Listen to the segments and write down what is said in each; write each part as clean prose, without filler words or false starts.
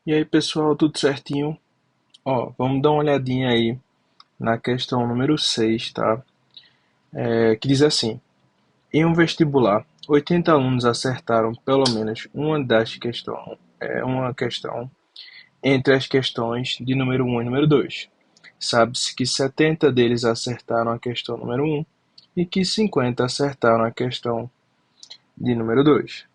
E aí, pessoal, tudo certinho? Ó, vamos dar uma olhadinha aí na questão número 6, tá? Que diz assim: em um vestibular, 80 alunos acertaram pelo menos uma questão entre as questões de número um e número 2. Sabe-se que 70 deles acertaram a questão número um e que 50 acertaram a questão de número 2.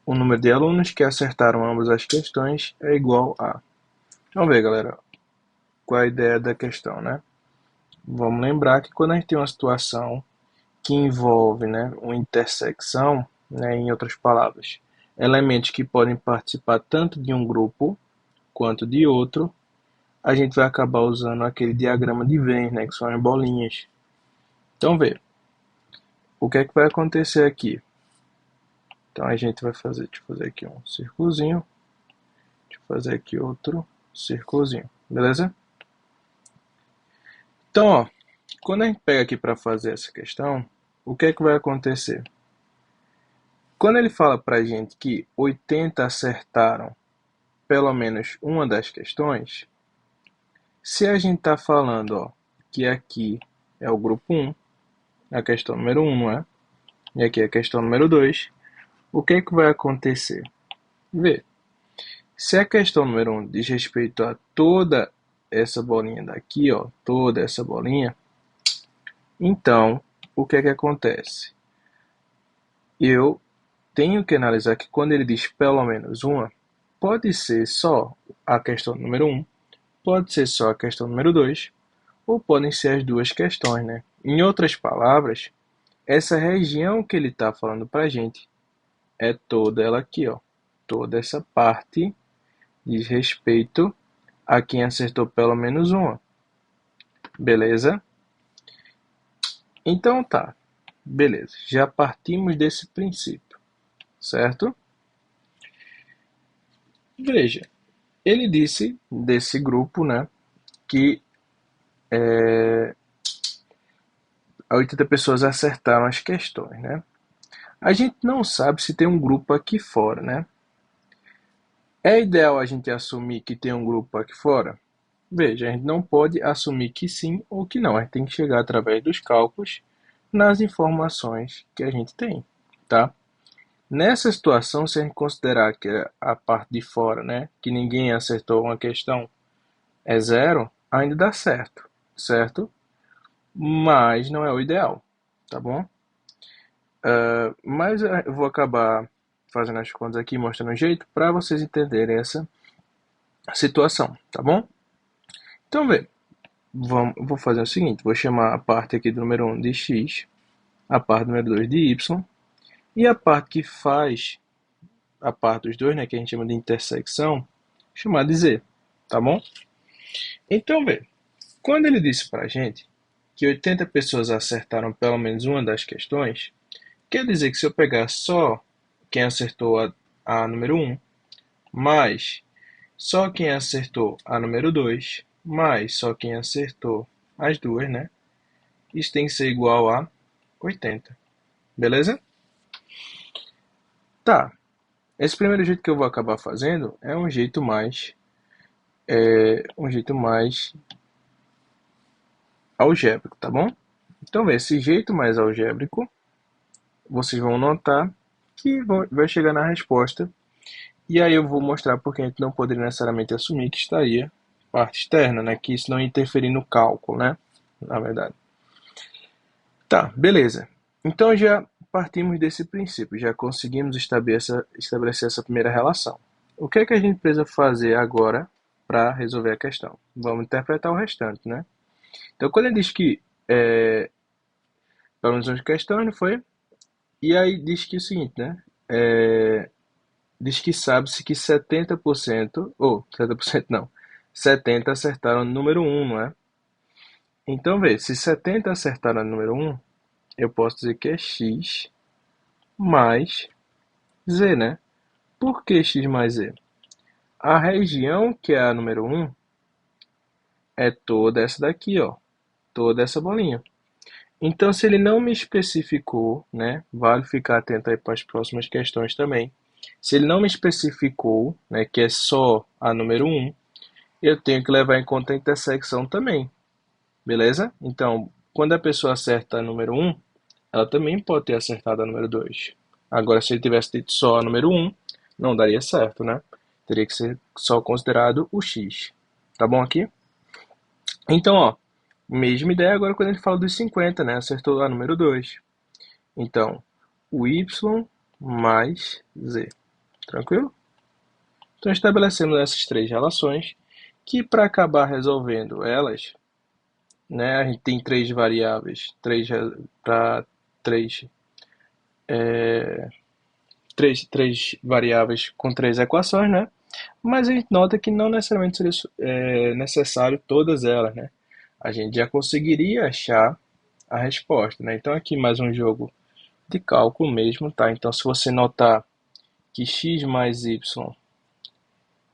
O número de alunos que acertaram ambas as questões é igual a... Vamos ver, galera, qual é a ideia da questão, né? Vamos lembrar que quando a gente tem uma situação que envolve, né, uma intersecção, né, em outras palavras, elementos que podem participar tanto de um grupo quanto de outro, a gente vai acabar usando aquele diagrama de Venn, né, que são as bolinhas. Então, vê, o que é que vai acontecer aqui? Então, a gente vai fazer, deixa eu fazer aqui um círculozinho, deixa eu fazer aqui outro círculozinho, beleza? Então, ó, quando a gente pega aqui para fazer essa questão, o que é que vai acontecer? Quando ele fala para a gente que 80 acertaram pelo menos uma das questões, se a gente está falando, ó, que aqui é o grupo um, a questão número um, não é? E aqui é a questão número 2, o que é que vai acontecer? Vê, se a questão número um diz respeito a toda essa bolinha daqui, ó, toda essa bolinha, então o que é que acontece? Eu tenho que analisar que quando ele diz pelo menos uma, pode ser só a questão número um, pode ser só a questão número 2, ou podem ser as duas questões, né? Em outras palavras, essa região que ele está falando para a gente é toda ela aqui, ó. Toda essa parte diz respeito a quem acertou pelo menos uma. Beleza? Então tá. Beleza. Já partimos desse princípio, certo? Veja, ele disse desse grupo, né, que 80 pessoas acertaram as questões, né? A gente não sabe se tem um grupo aqui fora, né? É ideal a gente assumir que tem um grupo aqui fora? Veja, a gente não pode assumir que sim ou que não. A gente tem que chegar através dos cálculos nas informações que a gente tem, tá? Nessa situação, se a gente considerar que a parte de fora, né, que ninguém acertou uma questão, é zero, ainda dá certo, certo? Mas não é o ideal, tá bom? Mas eu vou acabar fazendo as contas aqui, mostrando um jeito para vocês entenderem essa situação, tá bom? Então, vê, vou fazer o seguinte, vou chamar a parte aqui do número um de x, a parte do número 2 de y, e a parte que faz a parte dos dois, né, que a gente chama de intersecção, chamar de z, tá bom? Então, vê, quando ele disse pra gente que 80 pessoas acertaram pelo menos uma das questões, quer dizer que se eu pegar só quem acertou a número um, mais só quem acertou a número 2, mais só quem acertou as duas, né? Isso tem que ser igual a 80. Beleza? Tá. Esse primeiro jeito que eu vou acabar fazendo é um jeito mais algébrico, tá bom? Então, esse jeito mais algébrico, vocês vão notar que vai chegar na resposta. E aí eu vou mostrar porque a gente não poderia necessariamente assumir que estaria parte externa, né? Que isso não interferir no cálculo, né? Na verdade. Tá, beleza. Então já partimos desse princípio, já conseguimos estabelecer essa primeira relação. O que é que a gente precisa fazer agora para resolver a questão? Vamos interpretar o restante, né? Então, quando ele diz que pelo menos uma questão, não foi? E aí diz que é o seguinte, né? Diz que sabe-se que 70%, ou 70% não, 70 acertaram no número um, não é? Então, vê, se 70 acertaram no número um, eu posso dizer que é x mais z, né? Por que x mais z? A região que é a número um é toda essa daqui, ó, toda essa bolinha. Então, se ele não me especificou, né, vale ficar atento aí para as próximas questões também. Se ele não me especificou, né, que é só a número um, eu tenho que levar em conta a intersecção também, beleza? Então, quando a pessoa acerta a número um, ela também pode ter acertado a número 2. Agora, se ele tivesse dito só a número um, não daria certo, né? Teria que ser só considerado o x. Tá bom aqui? Então, ó, mesma ideia agora quando a gente fala dos 50, né? Acertou a número 2. Então, o y mais z. Tranquilo? Então, estabelecemos essas três relações que, para acabar resolvendo elas, né, a gente tem três variáveis, para três, três variáveis com três equações, né? Mas a gente nota que não necessariamente seria necessário todas elas, né? A gente já conseguiria achar a resposta, né? Então aqui mais um jogo de cálculo mesmo, tá? Então se você notar que x mais y,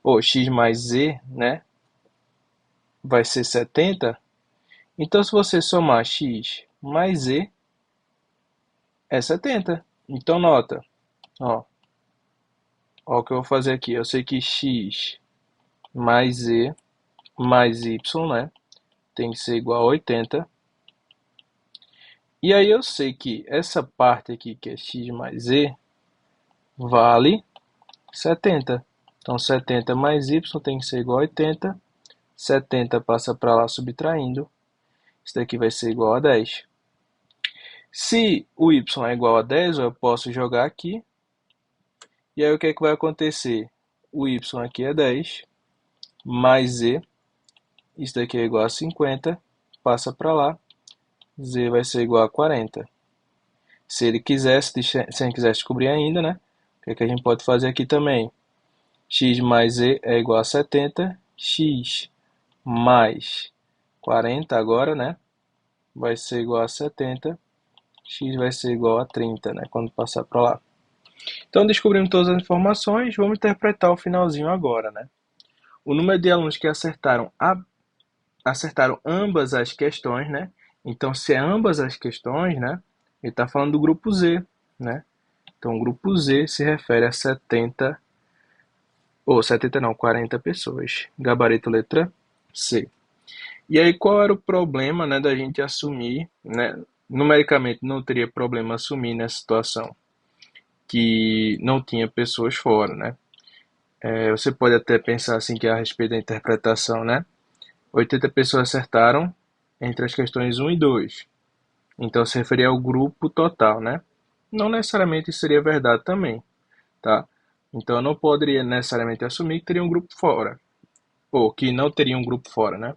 ou x mais z, né, vai ser 70, então se você somar x mais z, é 70. Então nota, ó, ó o que eu vou fazer aqui. Eu sei que x mais z mais y, né, tem que ser igual a 80. E aí eu sei que essa parte aqui, que é x mais z, vale 70. Então 70 mais y tem que ser igual a 80. 70 passa para lá subtraindo. Isso daqui vai ser igual a 10. Se o y é igual a 10, eu posso jogar aqui. E aí o que é que vai acontecer? O y aqui é 10, mais z. Isso daqui é igual a 50. Passa para lá. Z vai ser igual a 40. Se ele quisesse, se ele quisesse descobrir ainda, né? O que é que a gente pode fazer aqui também? X mais z é igual a 70. X mais 40 agora, né? Vai ser igual a 70. X vai ser igual a 30, né? Quando passar para lá. Então, descobrimos todas as informações. Vamos interpretar o finalzinho agora, né? O número de alunos que acertaram ambas as questões, né? Então, se é ambas as questões, né? Ele está falando do grupo Z, né? Então, o grupo Z se refere a 70, ou 70 não, 40 pessoas. Gabarito letra C. E aí, qual era o problema, né, da gente assumir, né? Numericamente, não teria problema assumir nessa situação que não tinha pessoas fora, né? Você pode até pensar assim que é a respeito da interpretação, né? 80 pessoas acertaram entre as questões um e 2. Então, se referia ao grupo total, né? Não necessariamente isso seria verdade também, tá? Então, eu não poderia necessariamente assumir que teria um grupo fora, ou que não teria um grupo fora, né?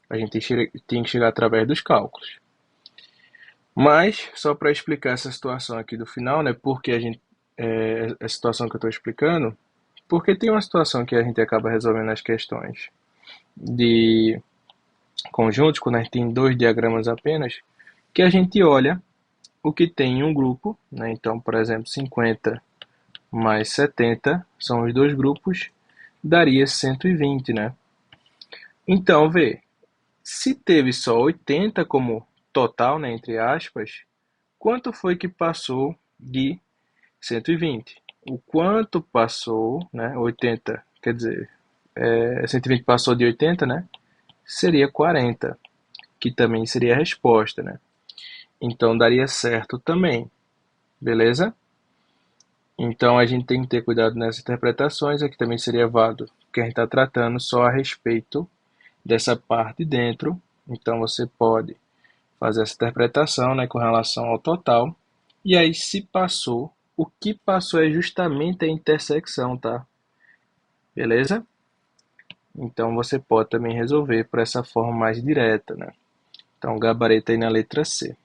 A gente tem que chegar através dos cálculos. Mas, só para explicar essa situação aqui do final, né? Porque a situação que eu estou explicando, porque tem uma situação que a gente acaba resolvendo as questões de conjuntos, quando a gente tem dois diagramas apenas, que a gente olha o que tem em um grupo, né? Então, por exemplo, 50 mais 70 são os dois grupos, daria 120, né? Então, vê, se teve só 80 como total, né, entre aspas, quanto foi que passou de 120? O quanto passou, né, 80, quer dizer, 120 passou de 80, né, seria 40, que também seria a resposta, né? Então daria certo também, beleza? Então a gente tem que ter cuidado nessas interpretações, aqui também seria válido, porque a gente está tratando só a respeito dessa parte dentro, então você pode fazer essa interpretação, né, com relação ao total, e aí se passou, o que passou é justamente a intersecção, tá? Beleza? Então você pode também resolver por essa forma mais direta, né? Então gabarito aí na letra C.